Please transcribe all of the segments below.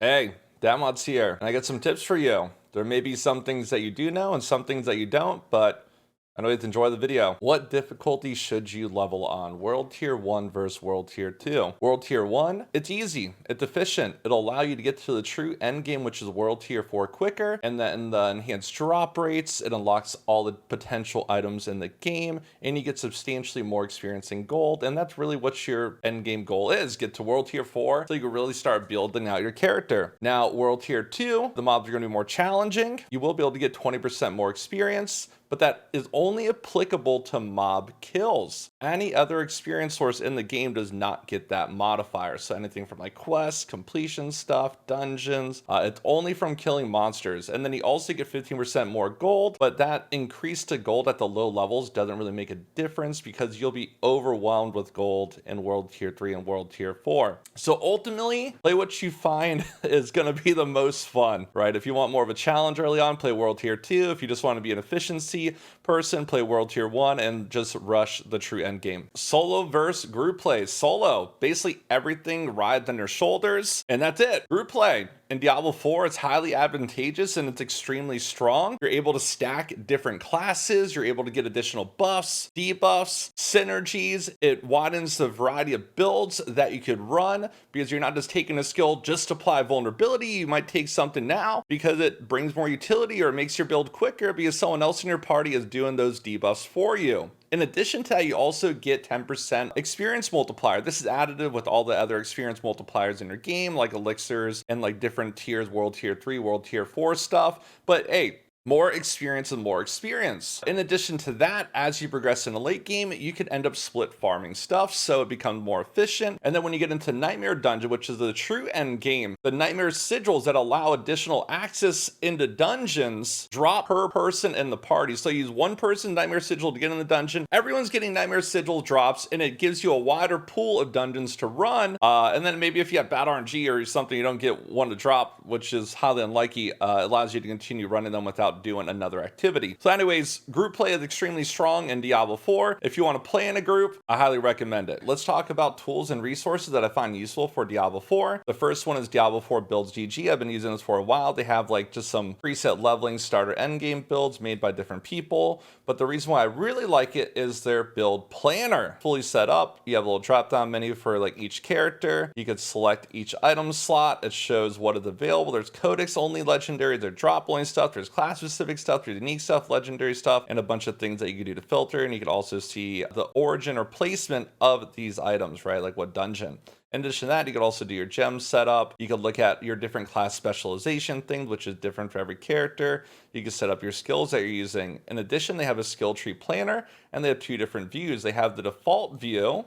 Hey, Datmodz here, and I got some tips for you. There may be some things that you do know and some things that you don't, but I know you'd enjoy the video. What difficulty should you level on? World Tier 1 versus World Tier 2. World Tier 1, it's easy, it's efficient. It'll allow you to get to the true end game, which is World Tier 4 quicker, and then the enhanced drop rates, it unlocks all the potential items in the game, and you get substantially more experience in gold, and that's really what your end game goal is. Get to World Tier 4 so you can really start building out your character. Now, World Tier 2, the mobs are going to be more challenging. You will be able to get 20% more experience, but that is only applicable to mob kills. Any other experience source in the game does not get that modifier. So anything from like quests, completion stuff, dungeons, it's only from killing monsters. And then you also get 15% more gold, but that increase to gold at the low levels doesn't really make a difference because you'll be overwhelmed with gold in World Tier 3 and World Tier 4. So ultimately, play what you find is gonna be the most fun, right? If you want more of a challenge early on, play World Tier 2. If you just want to be an efficiency person, play World Tier 1 and just rush the true end game. Solo versus group play. Solo, basically everything rides on your shoulders, and that's it. Group play. In Diablo 4, it's highly advantageous and it's extremely strong. You're able to stack different classes. You're able to get additional buffs, debuffs, synergies. It widens the variety of builds that you could run because you're not just taking a skill just to apply vulnerability. You might take something now because it brings more utility or makes your build quicker because someone else in your party is doing those debuffs for you. In addition to that, you also get 10% experience multiplier. This is additive with all the other experience multipliers in your game, like elixirs and like different tiers, World Tier 3, World Tier 4 stuff. But hey, more experience and more experience. In addition to that, as you progress in the late game, you can end up split farming stuff, so it becomes more efficient. And then when you get into Nightmare Dungeon, which is the true end game, the Nightmare Sigils that allow additional access into dungeons drop per person in the party. So you use one person Nightmare Sigil to get in the dungeon. Everyone's getting Nightmare Sigil drops, and it gives you a wider pool of dungeons to run. And then maybe if you have bad RNG or something, you don't get one to drop, which is highly unlikely. It allows you to continue running them without doing another activity. So anyways, group play is extremely strong in Diablo 4. If you want to play in a group, I highly recommend it. Let's talk about tools and resources that I find useful for Diablo 4. The first one is Diablo 4 Builds GG. I've been using this for a while. They have like just some preset leveling starter endgame builds made by different people. But the reason why I really like it is their build planner. Fully set up. You have a little drop down menu for like each character. You could select each item slot. It shows what is available. There's codex only legendary, there's drop only stuff, there's class specific stuff, there's unique stuff, legendary stuff, and a bunch of things that you can do to filter. And you can also see the origin or placement of these items, right? Like what dungeon. In addition to that, you could also do your gem setup. You could look at your different class specialization things, which is different for every character. You can set up your skills that you're using. In addition, they have a skill tree planner, and they have two different views. They have the default view,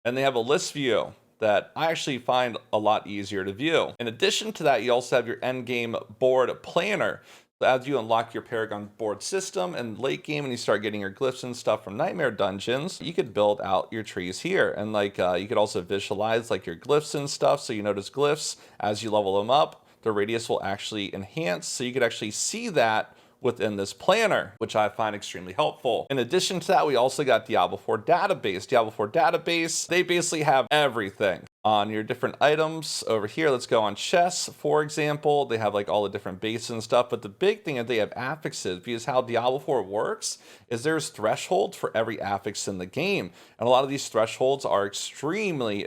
and they have a list view that I actually find a lot easier to view. In addition to that, you also have your endgame board planner. So as you unlock your Paragon board system and late game and you start getting your glyphs and stuff from Nightmare Dungeons, you could build out your trees here. And like you could also visualize like your glyphs and stuff. So you notice glyphs, as you level them up, the radius will actually enhance. So you could actually see that within this planner, which I find extremely helpful. In addition to that, we also got Diablo 4 database. Diablo 4 database, they basically have everything on your different items. Over here, let's go on chests, for example. They have like all the different bases and stuff, but the big thing is they have affixes, because how Diablo 4 works is there's thresholds for every affix in the game. And a lot of these thresholds are extremely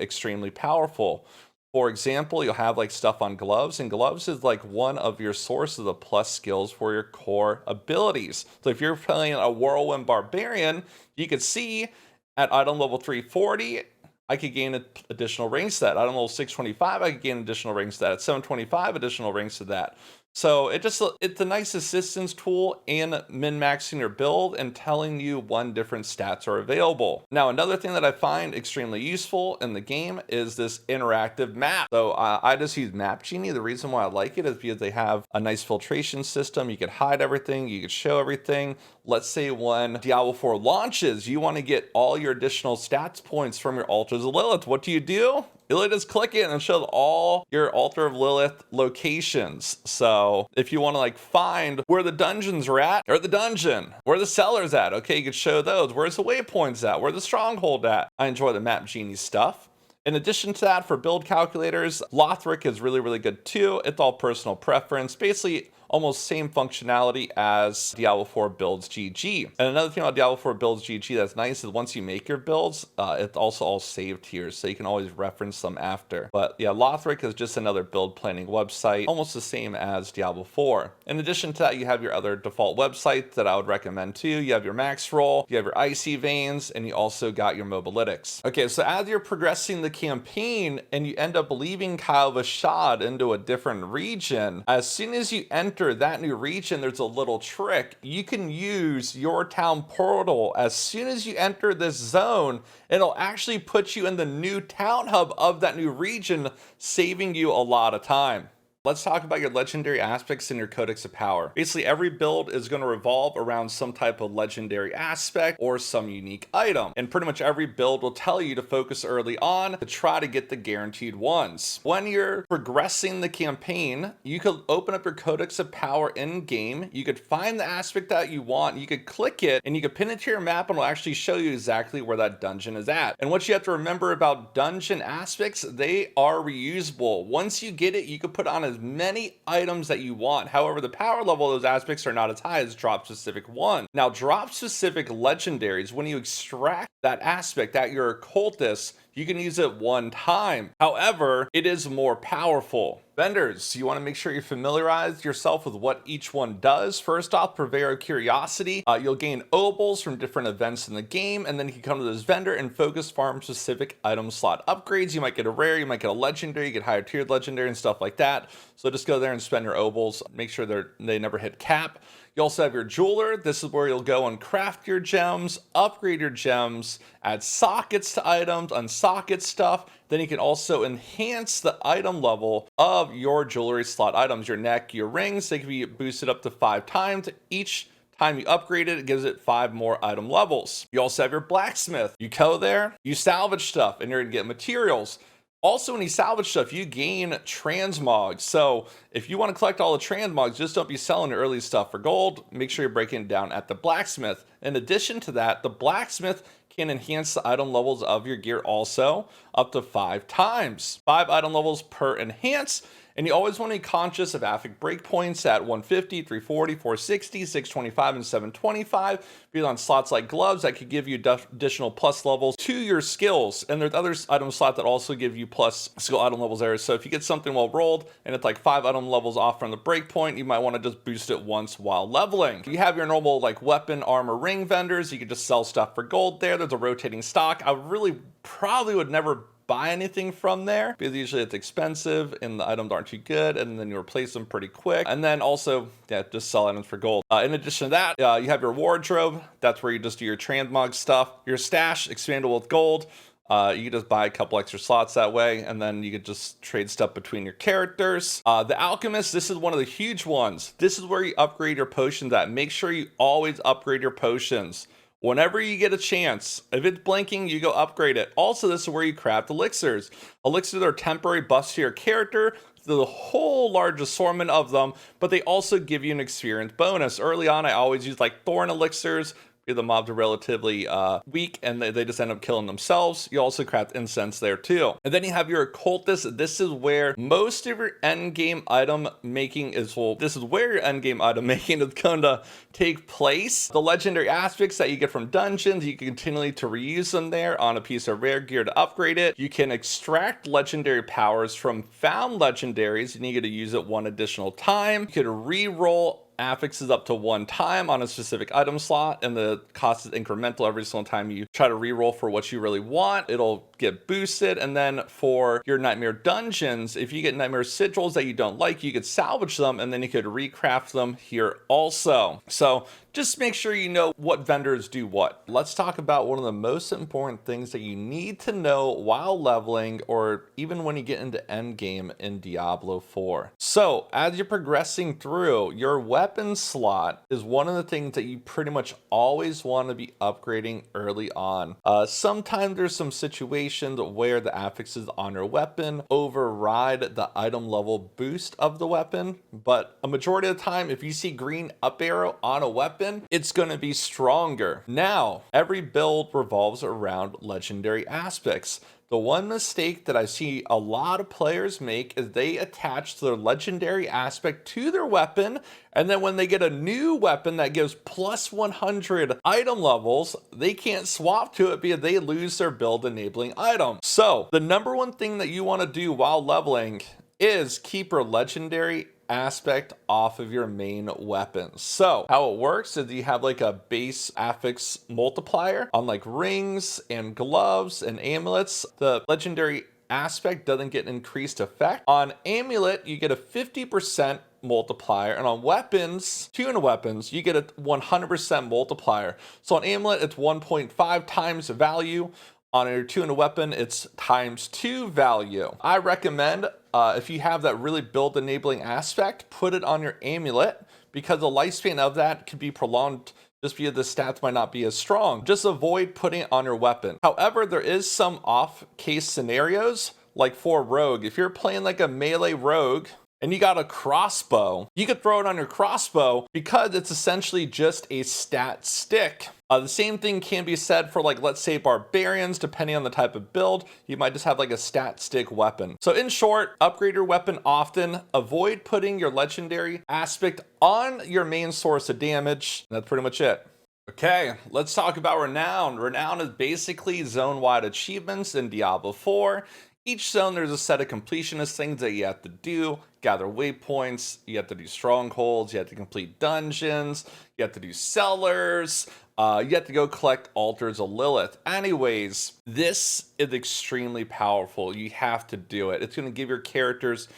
powerful. For example, you'll have like stuff on gloves, and gloves is like one of your sources of plus skills for your core abilities. So if you're playing a whirlwind barbarian, you could see at item level 340, I could gain an additional range set. Item level 625, I could gain additional range set. At 725, additional range to that. So it's a nice assistance tool in min-maxing your build and telling you when different stats are available. Now, another thing that I find extremely useful in the game is this interactive map. So I just use Map Genie. The reason why I like it is because they have a nice filtration system. You can hide everything, you can show everything. Let's say when Diablo 4 launches, you want to get all your additional stats points from your Altars of Lilith. What do? You just click it and it shows all your Altar of Lilith locations. So if you want to like find where the dungeons are at, or the dungeon, where the cellar's at, okay, you could show those. Where's the waypoints at? Where the stronghold at? I enjoy the Map Genie stuff. In addition to that, for build calculators, Lothric is really good too. It's all personal preference. Basically, almost same functionality as Diablo 4 builds GG. And another thing about Diablo 4 builds GG that's nice is once you make your builds, it's also all saved here, so you can always reference them after. But yeah, Lothric is just another build planning website, almost the same as Diablo 4. In addition to that, you have your other default websites that I would recommend too. You have your max roll, you have your icy veins, and you also got your mobalytics. Okay, so as you're progressing the campaign and you end up leaving Kyle Vashad into a different region, as soon as you enter that new region, there's a little trick. You can use your town portal. As soon as you enter this zone, it'll actually put you in the new town hub of that new region, saving you a lot of time. Let's talk about your legendary aspects and your Codex of Power. Basically, every build is going to revolve around some type of legendary aspect or some unique item. And pretty much every build will tell you to focus early on to try to get the guaranteed ones. When you're progressing the campaign, you could open up your Codex of Power in-game. You could find the aspect that you want. You could click it and you could pin it to your map and it'll actually show you exactly where that dungeon is at. And what you have to remember about dungeon aspects, they are reusable. Once you get it, you can put on as many items that you want. However, the power level of those aspects are not as high as drop specific one. Now, drop specific legendaries, when you extract that aspect that you're a cultist, you can use it one time. However, it is more powerful. Vendors, you want to make sure you familiarize yourself with what each one does. First off, Purveyor Curiosity. You'll gain obols from different events in the game, and then you can come to this vendor and focus farm specific item slot upgrades. You might get a rare, you might get a legendary, you get higher tiered legendary and stuff like that. So just go there and spend your obols. Make sure they never hit cap. You also have your jeweler. This is where you'll go and craft your gems, upgrade your gems, add sockets to items, unsocket stuff. Then you can also enhance the item level of your jewelry slot items. Your neck, your rings, they can be boosted up to 5 times. Each time you upgrade it, it gives it 5 more item levels. You also have your blacksmith. You go there, you salvage stuff, and you're gonna get materials. Also, when you salvage stuff, you gain transmogs. So if you want to collect all the transmogs, just don't be selling your early stuff for gold. Make sure you're breaking it down at the blacksmith. In addition to that, the blacksmith can enhance the item levels of your gear also up to 5 times. 5 item levels per enhance. And you always want to be conscious of affix breakpoints at 150, 340, 460, 625, and 725. Be on slots like gloves that could give you additional plus levels to your skills. And there's other item slots that also give you plus skill item levels there. So if you get something well rolled and it's like 5 item levels off from the breakpoint, you might want to just boost it once while leveling. You have your normal like weapon, armor, ring vendors. You can just sell stuff for gold there. There's a rotating stock. I really probably would never buy anything from there because usually it's expensive and the items aren't too good, and then you replace them pretty quick. And then also, yeah, just sell items for gold. In addition to that, you have your wardrobe. That's where you just do your transmog stuff. Your stash, expandable with gold. You can just buy a couple extra slots that way, and then you could just trade stuff between your characters. The alchemist, this is one of the huge ones. This is where you upgrade your potions at. Make sure you always upgrade your potions. Whenever you get a chance, if it's blinking, you go upgrade it. Also, this is where you craft elixirs. Elixirs are temporary buffs to your character, the whole large assortment of them, but they also give you an experience bonus. Early on, I always use like thorn elixirs. The mobs are relatively weak and they just end up killing themselves. You also craft incense there too. And then you have your occultist. This is where most of your end game item making is, well, this is where your end game item making is going to take place. The legendary aspects that you get from dungeons, you can continually to reuse them there on a piece of rare gear to upgrade it. You can extract legendary powers from found legendaries and you get to use it 1 additional time. You can re-roll affixes up to 1 time on a specific item slot, and the cost is incremental every single time you try to reroll for what you really want. It'll get boosted. And then for your nightmare dungeons, if you get nightmare sigils that you don't like, you could salvage them and then you could recraft them here also. So just make sure you know what vendors do what. Let's talk about one of the most important things that you need to know while leveling, or even when you get into end game in Diablo 4. So as you're progressing through, your weapon slot is one of the things that you pretty much always want to be upgrading early on. Sometimes there's some situations where the affixes on your weapon override the item level boost of the weapon, but a majority of the time, if you see green up arrow on a weapon, it's going to be stronger. Now, every build revolves around legendary aspects. The one mistake that I see a lot of players make is they attach their legendary aspect to their weapon, and then when they get a new weapon that gives plus 100 item levels, they can't swap to it because they lose their build enabling item. So the number one thing that you want to do while leveling is keep your legendary aspect off of your main weapons. So how it works is you have like a base affix multiplier on like rings and gloves and amulets. The legendary aspect doesn't get increased effect. On amulet, you get a 50% multiplier, and on weapons, tuna weapons, you get a 100% multiplier. So on amulet, it's 1.5 times value. On your tuna weapon, it's ×2 value. I recommend if you have that really build enabling aspect, put it on your amulet, because the lifespan of that could be prolonged just because the stats might not be as strong. Just avoid putting it on your weapon. However, there is some off case scenarios, like for rogue. If you're playing like a melee rogue and you got a crossbow, you could throw it on your crossbow because it's essentially just a stat stick. The same thing can be said for, like, let's say barbarians. Depending on the type of build, you might just have like a stat stick weapon. So in short, upgrade your weapon often. Avoid putting your legendary aspect on your main source of damage. That's pretty much it. Okay, let's talk about Renown. Renown is basically zone-wide achievements in Diablo 4. Each zone, there's a set of completionist things that you have to do. Gather waypoints, you have to do strongholds, you have to complete dungeons, you have to do cellars, you have to go collect altars of Lilith. Anyways, this is extremely powerful. You have to do it. It's going to give your characters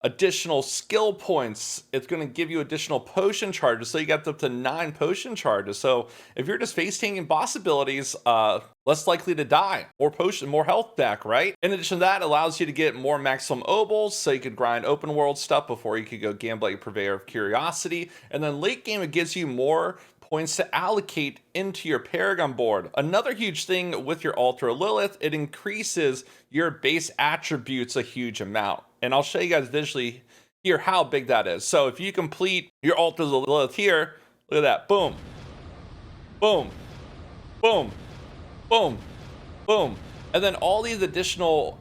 additional skill points. It's going to give you additional potion charges, so you get up to 9 potion charges. So if you're just face tanking boss abilities, less likely to die. More potion, more health back, right? In addition to that, it allows you to get more maximum obols, so you could grind open world stuff before you could go gamble at your Purveyor of Curiosity. And then late game, it gives you more points to allocate into your Paragon board. Another huge thing with your Altar of Lilith, it increases your base attributes a huge amount. And I'll show you guys visually here how big that is. So if you complete your Altars of Lilith here, look at that, boom, boom, boom, boom, boom. And then all these additional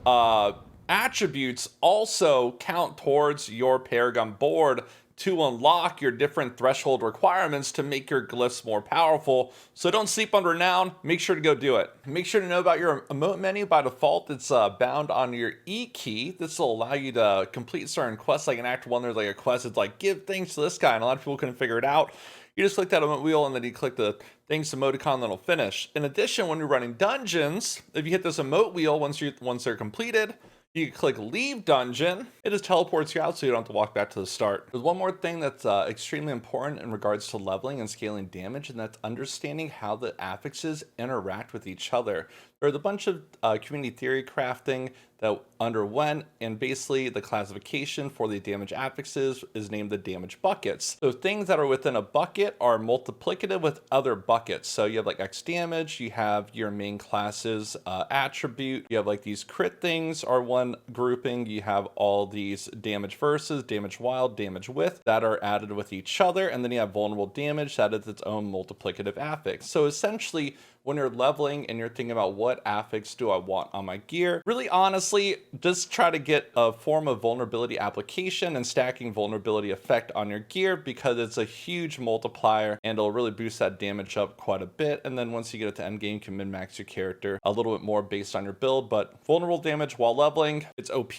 attributes also count towards your Paragon board to unlock your different threshold requirements to make your glyphs more powerful. So don't sleep on Renown, make sure to go do it. Make sure to know about your emote menu. By default, it's bound on your E key. This will allow you to complete certain quests, like in Act 1, there's like a quest that's like, give things to this guy, and a lot of people couldn't figure it out. You just click that emote wheel and then you click the things emoticon, then it'll finish. In addition, when you're running dungeons, if you hit this emote wheel, once they're completed, you click leave dungeon, it just teleports you out so you don't have to walk back to the start. There's one more thing that's extremely important in regards to leveling and scaling damage, and that's understanding how the affixes interact with each other. There's a bunch of community theory crafting that underwent, and basically the classification for the damage affixes is named the damage buckets. So things that are within a bucket are multiplicative with other buckets. So you have like X damage, you have your main class's attribute, you have like these crit things are one grouping, you have all these damage versus, damage wild, damage with that are added with each other, and then you have vulnerable damage that is its own multiplicative affix. So essentially, when you're leveling and you're thinking about what affix do I want on my gear, really honestly, just try to get a form of vulnerability application and stacking vulnerability effect on your gear, because it's a huge multiplier and it'll really boost that damage up quite a bit. And then once you get it to end game, you can min-max your character a little bit more based on your build, but vulnerable damage while leveling, it's OP.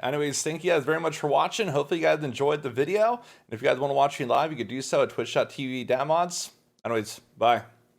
Anyways, thank you guys very much for watching. Hopefully you guys enjoyed the video. And if you guys want to watch me live, you can do so at twitch.tv/Datmodz. Anyways, bye.